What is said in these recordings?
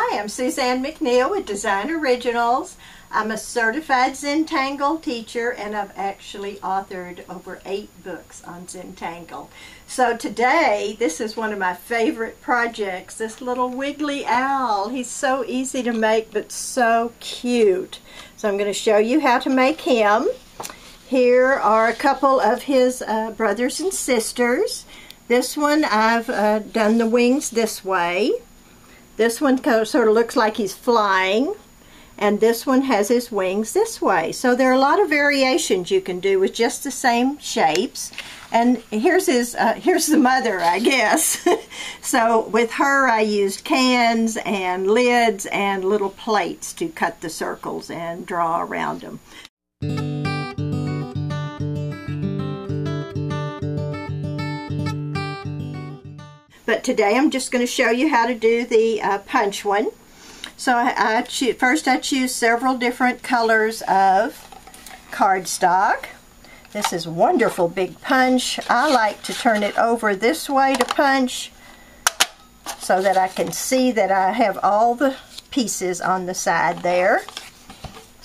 Hi, I'm Suzanne McNeill with Design Originals. I'm a certified Zentangle teacher, and I've actually authored over 8 books on Zentangle. So today, this is one of my favorite projects, this little wiggly owl. He's so easy to make, but so cute. So I'm going to show you how to make him. Here are a couple of his brothers and sisters. This one, I've done the wings this way. This one sort of looks like he's flying, and this one has his wings this way. So there are a lot of variations you can do with just the same shapes. And here's the mother, I guess. So with her, I used cans and lids and little plates to cut the circles and draw around them. But today I'm just going to show you how to do the punch one. So first I choose several different colors of cardstock. This is wonderful big punch. I like to turn it over this way to punch so that I can see that I have all the pieces on the side there.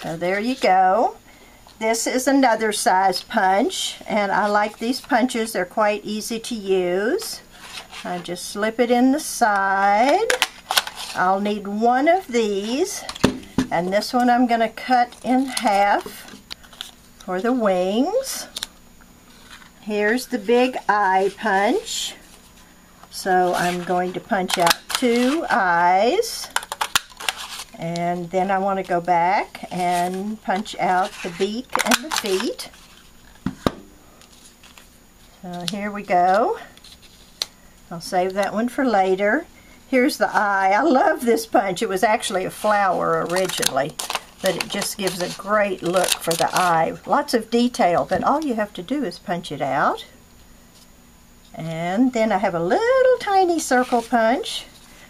So there you go. This is another size punch, and I like these punches. They're quite easy to use. I just slip it in the side. I'll need one of these, and this one I'm going to cut in half for the wings. Here's the big eye punch. So I'm going to punch out 2 eyes, and then I want to go back and punch out the beak and the feet. So here we go. I'll save that one for later. Here's the eye. I love this punch. It was actually a flower originally, but it just gives a great look for the eye. Lots of detail, but all you have to do is punch it out. And then I have a little tiny circle punch.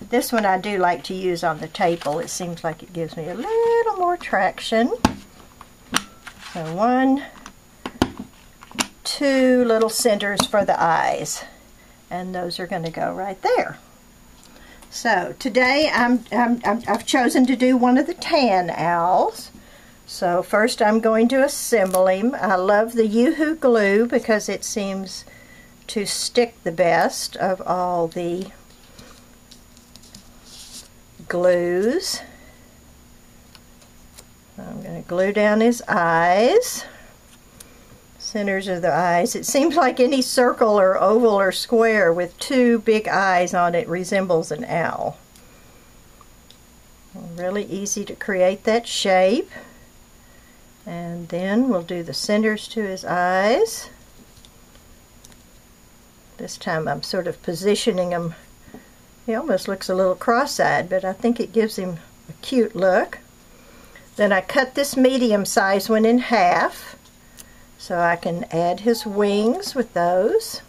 This one I do like to use on the table. It seems like it gives me a little more traction. So 1, 2 little centers for the eyes. And those are going to go right there. So today I've chosen to do one of the tan owls. So first I'm going to assemble him. I love the Yoo-Hoo glue because it seems to stick the best of all the glues. I'm going to glue down his eyes. Centers of the eyes. It seems like any circle or oval or square with 2 big eyes on it resembles an owl. Really easy to create that shape. And then we'll do the centers to his eyes. This time I'm sort of positioning him. He almost looks a little cross-eyed, but I think it gives him a cute look. Then I cut this medium-sized one in half, so I can add his wings with those.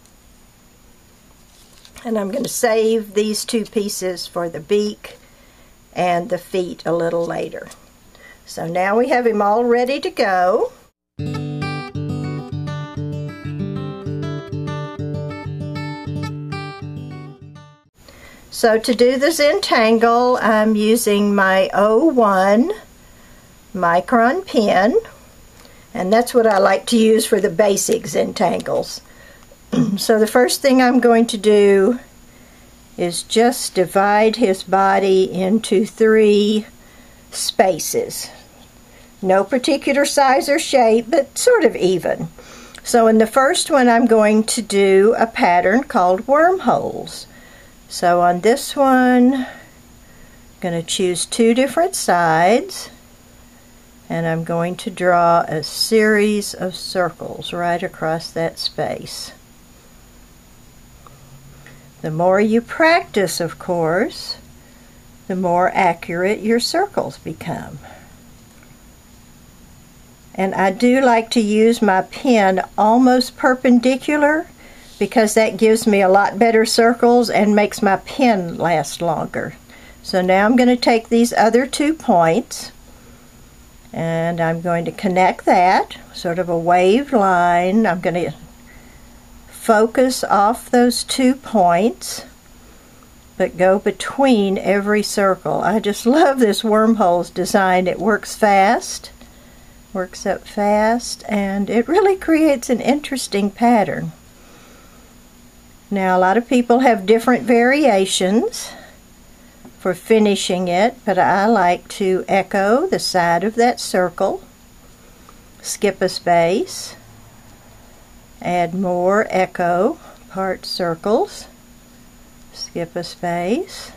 And I'm going to save these 2 pieces for the beak and the feet a little later. So now we have him all ready to go. So to do the Zentangle, I'm using my 01 micron pen. And that's what I like to use for the basic Zentangles. So the first thing I'm going to do is just divide his body into 3 spaces. No particular size or shape, but sort of even. So in the first one I'm going to do a pattern called wormholes. So on this one, I'm going to choose 2 different sides. And I'm going to draw a series of circles right across that space. The more you practice, of course, the more accurate your circles become. And I do like to use my pen almost perpendicular because that gives me a lot better circles and makes my pen last longer. So now I'm going to take these other 2 points, and I'm going to connect that, sort of a waved line. I'm going to focus off those 2 points but go between every circle. I just love this wormholes design. It works fast, works up fast, and it really creates an interesting pattern. Now, a lot of people have different variations for finishing it, but I like to echo the side of that circle, skip a space, add more echo part circles, skip a space.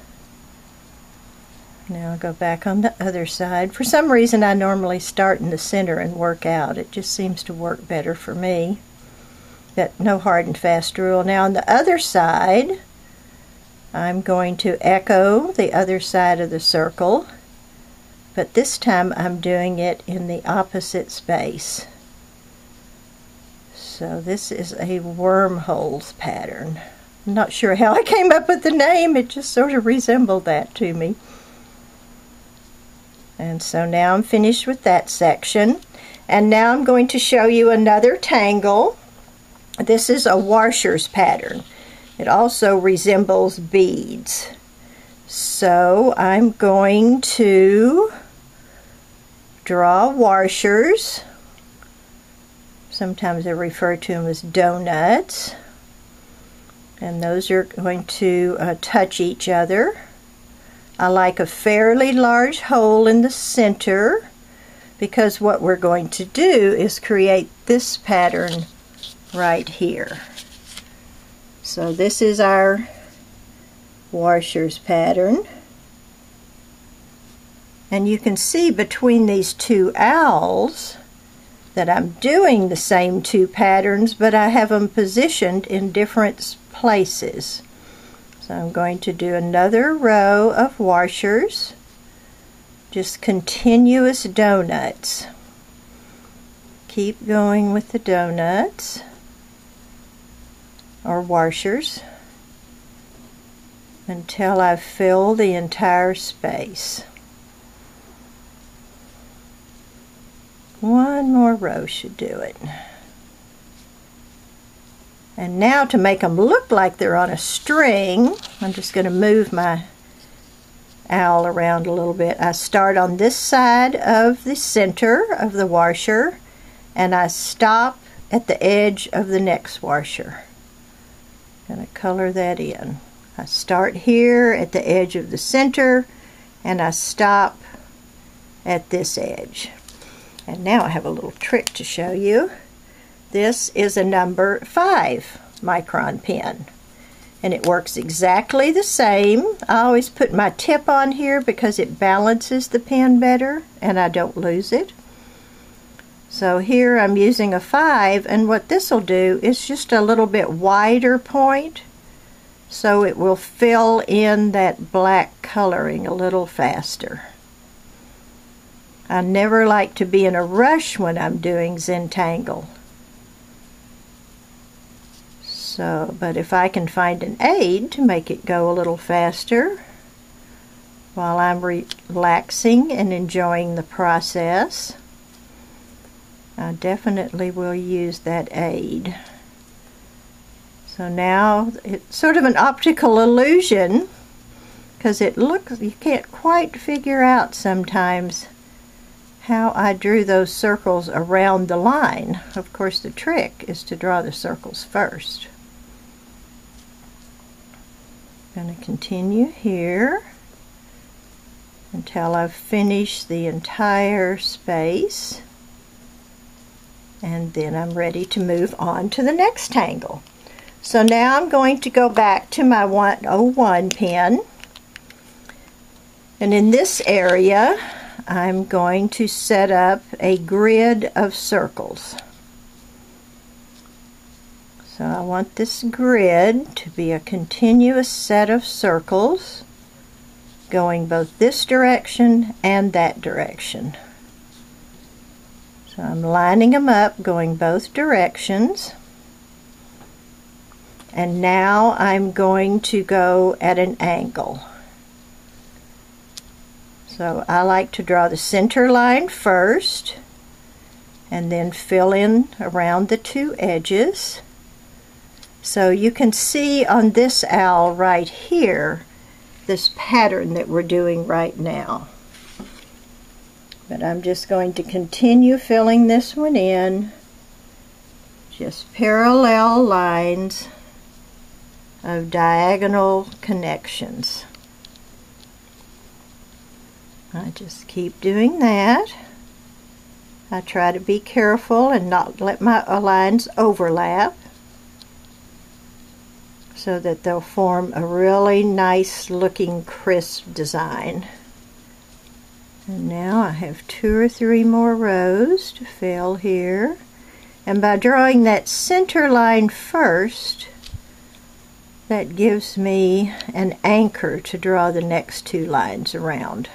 Now I'll go back on the other side. For some reason I normally start in the center and work out. It just seems to work better for me. But no hard and fast rule. Now on the other side, I'm going to echo the other side of the circle, but this time I'm doing it in the opposite space. So this is a wormholes pattern. I'm not sure how I came up with the name, it just sort of resembled that to me. And so now I'm finished with that section, and now I'm going to show you another tangle. This is a washer's pattern. It also resembles beads. So I'm going to draw washers. Sometimes I refer to them as donuts. And those are going to touch each other. I like a fairly large hole in the center because what we're going to do is create this pattern right here. So this is our washer's pattern. And you can see between these two owls that I'm doing the same two patterns, but I have them positioned in different places. So I'm going to do another row of washers, just continuous donuts. Keep going with the donuts or washers until I fill the entire space. One more row should do it. And now to make them look like they're on a string, I'm just going to move my owl around a little bit. I start on this side of the center of the washer and I stop at the edge of the next washer. I'm going to color that in. I start here at the edge of the center and I stop at this edge. And now I have a little trick to show you. This is a number 5 micron pen, and it works exactly the same. I always put my tip on here because it balances the pen better and I don't lose it. So here I'm using a 5, and what this will do is just a little bit wider point, so it will fill in that black coloring a little faster. I never like to be in a rush when I'm doing Zentangle. So, but if I can find an aid to make it go a little faster while I'm relaxing and enjoying the process, I definitely will use that aid. So now it's sort of an optical illusion because it looks, you can't quite figure out sometimes how I drew those circles around the line. Of course, the trick is to draw the circles first. I'm going to continue here until I've finished the entire space, and then I'm ready to move on to the next tangle. So now I'm going to go back to my 101 pen, and in this area I'm going to set up a grid of circles. So I want this grid to be a continuous set of circles going both this direction and that direction. So I'm lining them up going both directions, and now I'm going to go at an angle. So I like to draw the center line first and then fill in around the two edges. So you can see on this owl right here this pattern that we're doing right now. But I'm just going to continue filling this one in. Just parallel lines of diagonal connections. I just keep doing that. I try to be careful and not let my lines overlap so that they'll form a really nice looking crisp design. And now I have 2 or 3 more rows to fill here. And by drawing that center line first, that gives me an anchor to draw the next 2 lines around.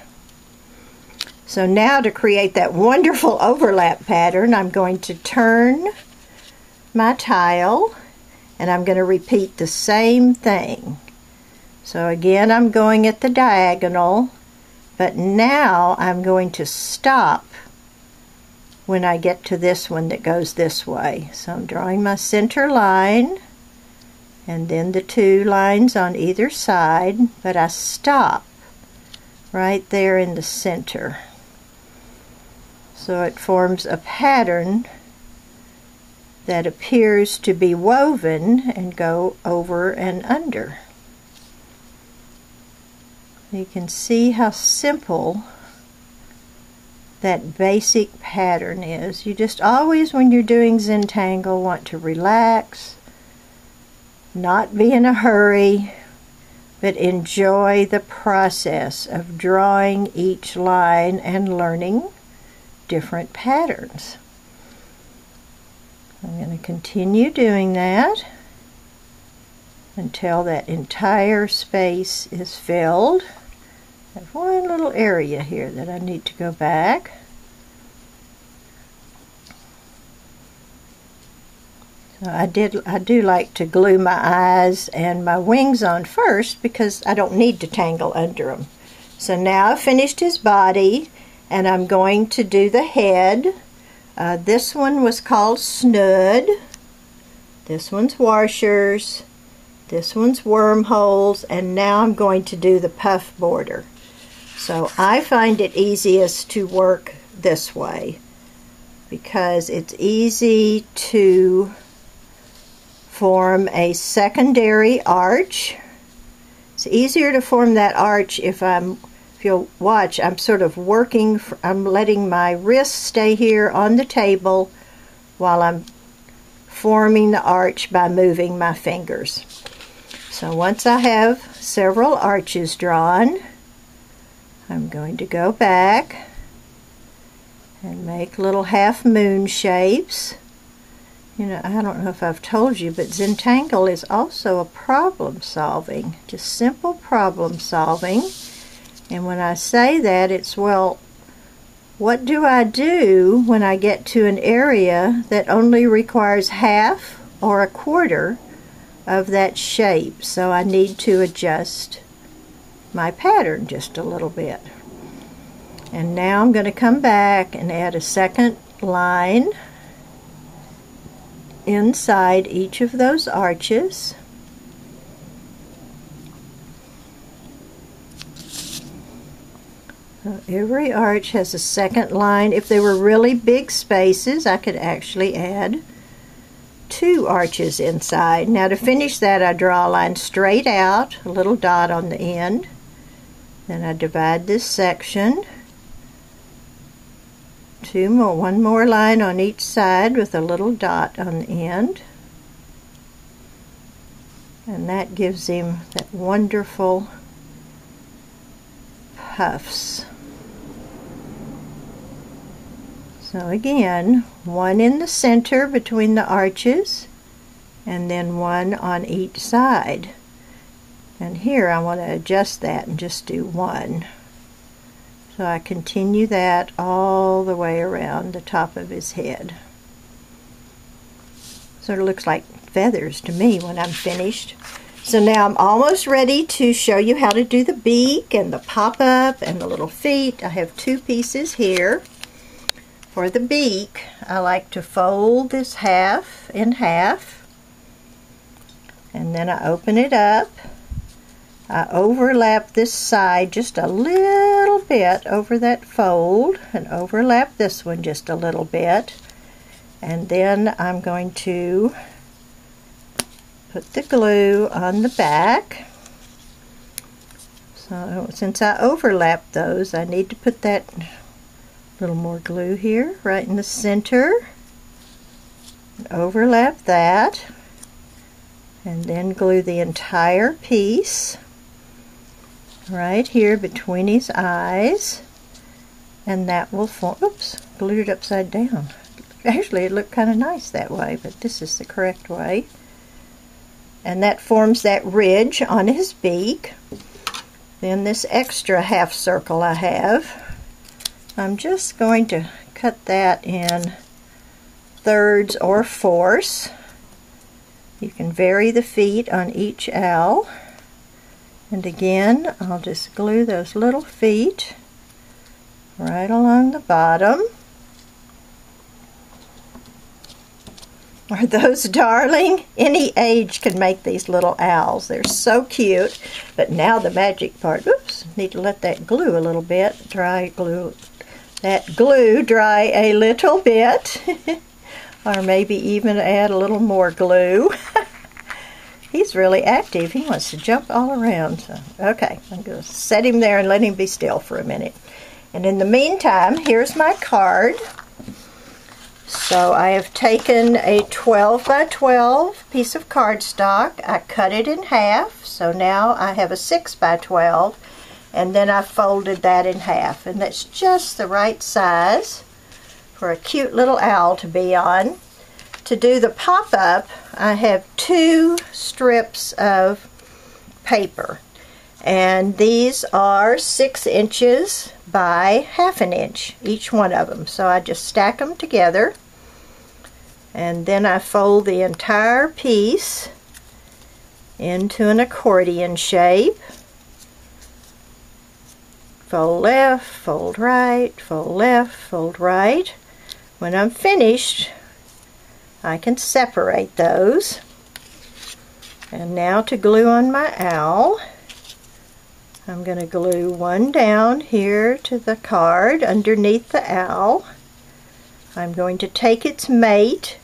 So now to create that wonderful overlap pattern, I'm going to turn my tile and I'm going to repeat the same thing. So again, I'm going at the diagonal, but now I'm going to stop when I get to this one that goes this way. So I'm drawing my center line and then the 2 lines on either side, but I stop right there in the center. So it forms a pattern that appears to be woven and go over and under. You can see how simple that basic pattern is. You just always, when you're doing Zentangle, want to relax, not be in a hurry, but enjoy the process of drawing each line and learning different patterns. I'm going to continue doing that until that entire space is filled. I have one little area here that I need to go back. So I do like to glue my eyes and my wings on first because I don't need to tangle under them. So now I've finished his body and I'm going to do the head. This one was called snood. This one's washers. This one's wormholes. And now I'm going to do the puff border. So I find it easiest to work this way because it's easy to form a secondary arch. It's easier to form that arch if you'll watch, I'm sort of working, I'm letting my wrist stay here on the table while I'm forming the arch by moving my fingers. So once I have several arches drawn, I'm going to go back and make little half moon shapes. You know, I don't know if I've told you, but Zentangle is also a problem solving, just simple problem solving. And when I say that, it's, well, what do I do when I get to an area that only requires half or a quarter of that shape? So I need to adjust my pattern just a little bit. And now I'm going to come back and add a second line inside each of those arches. So every arch has a second line. If they were really big spaces, I could actually add 2 arches inside. Now to finish that, I draw a line straight out, a little dot on the end. Then I divide this section. 2 more, 1 more line on each side with a little dot on the end. And that gives him that wonderful puffs. So again, 1 in the center between the arches and then 1 on each side. And here I want to adjust that and just do 1. So I continue that all the way around the top of his head. Sort of looks like feathers to me when I'm finished. So now I'm almost ready to show you how to do the beak and the pop-up and the little feet. I have 2 pieces here. For the beak, I like to fold this half in half, and then I open it up I overlap this side just a little bit over that fold and overlap this one just a little bit. And then I'm going to put the glue on the back. So since I overlapped those, I need to put that little more glue here right in the center. Overlap that. And then glue the entire piece right here between his eyes, and that will form, oops, glued it upside down. Actually, it looked kind of nice that way, but this is the correct way. And that forms that ridge on his beak. Then this extra half circle I have, I'm just going to cut that in thirds or fourths. You can vary the feet on each owl. And again, I'll just glue those little feet right along the bottom. Are those darling? Any age can make these little owls. They're so cute. But now the magic part. Oops, need to let that glue a little bit. That glue dry a little bit. Or maybe even add a little more glue. He's really active. He wants to jump all around. So, okay, I'm going to set him there and let him be still for a minute. And in the meantime, here's my card. So I have taken a 12 by 12 piece of cardstock. I cut it in half. So now I have a 6 by 12. And then I folded that in half. And that's just the right size for a cute little owl to be on. To do the pop-up, I have 2 strips of paper, and these are 6 inches by ½ inch, each one of them. So I just stack them together, and then I fold the entire piece into an accordion shape. Fold left, fold right, fold left, fold right. When I'm finished, I can separate those. And now to glue on my owl, I'm going to glue one down here to the card underneath the owl. I'm going to take its mate,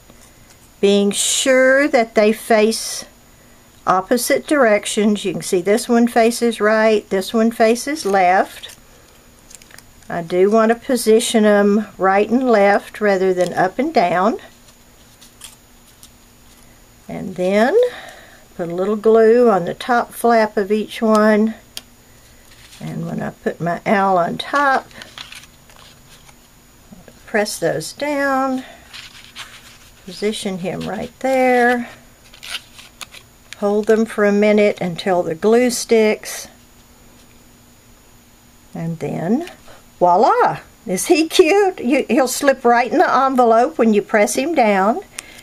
being sure that they face opposite directions. You can see this one faces right, this one faces left. I do want to position them right and left rather than up and down. And then put a little glue on the top flap of each one. And when I put my owl on top, press those down, position him right there, hold them for a minute until the glue sticks, and then voila! Is he cute? He'll slip right in the envelope when you press him down.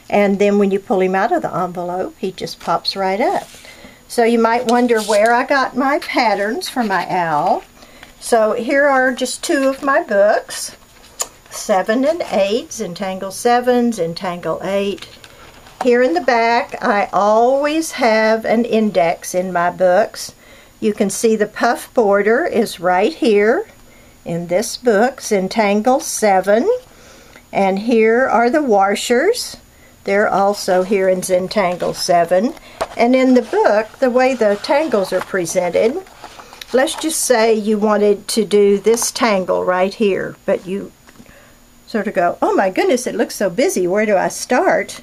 And then when you pull him out of the envelope, he just pops right up. So you might wonder where I got my patterns for my owl. So here are just 2 of my books, 7 and 8, Zentangle 7, Zentangle 8. Here in the back, I always have an index in my books. You can see the puff border is right here in this book, Zentangle 7. And here are the washers. They're also here in Zentangle 7. And in the book, the way the tangles are presented, let's just say you wanted to do this tangle right here, but you sort of go, oh my goodness, it looks so busy, where do I start?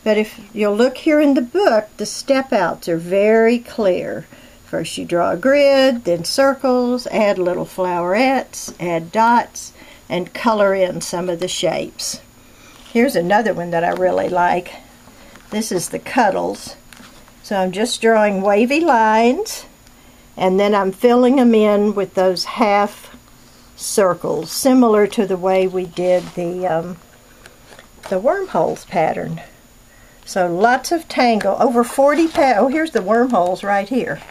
But if you'll look here in the book, the step outs are very clear. First you draw a grid, then circles, add little flowerets, add dots, and color in some of the shapes. Here's another one that I really like. This is the Cuddles. So I'm just drawing wavy lines, and then I'm filling them in with those half circles, similar to the way we did the wormholes pattern. So lots of tangle, over 40 oh, here's the wormholes right here.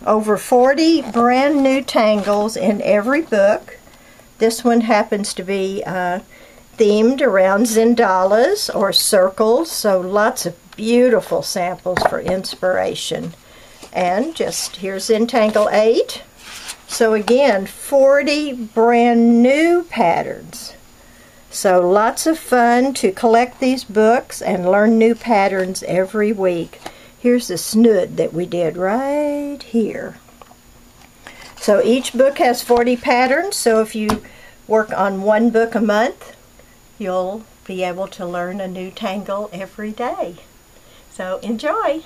Over 40 brand new tangles in every book. This one happens to be themed around zendalas or circles, so lots of beautiful samples for inspiration. And just here's Zentangle 8. So again, 40 brand new patterns. So lots of fun to collect these books and learn new patterns every week. Here's the snood that we did right here. So each book has 40 patterns, so if you work on one book a month, you'll be able to learn a new tangle every day. So enjoy!